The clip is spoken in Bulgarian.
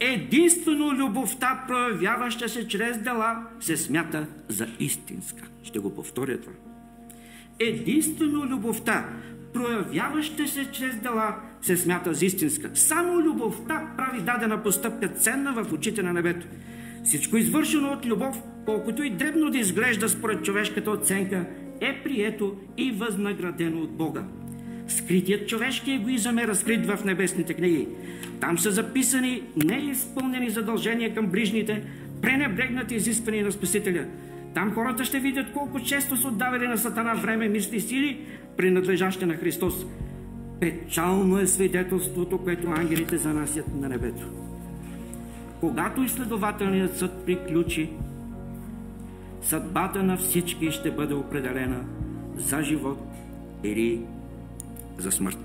Единствено любовта, проявяваща се чрез дела, се смята за истинска. Ще го повторя това. Единствено любовта, проявяваща се чрез дела, се смята за истинска. Само любовта прави дадена постъпка ценна в очите на небето. Всичко извършено от любов, колкото и дребно да изглежда според човешката оценка, е прието и възнаградено от Бога. Скритият човешки егоизъм е разкрит в небесните книги. Там са записани неизпълнени задължения към ближните, пренебрегнати изисквания на Спасителя. Там хората ще видят колко често са отдавали на Сатана време, мисли и сили, принадлежащи на Христос. Печално е свидетелството, което ангелите занасят на небето. Когато изследователният съд приключи, съдбата на всички ще бъде определена за живот или за смърт.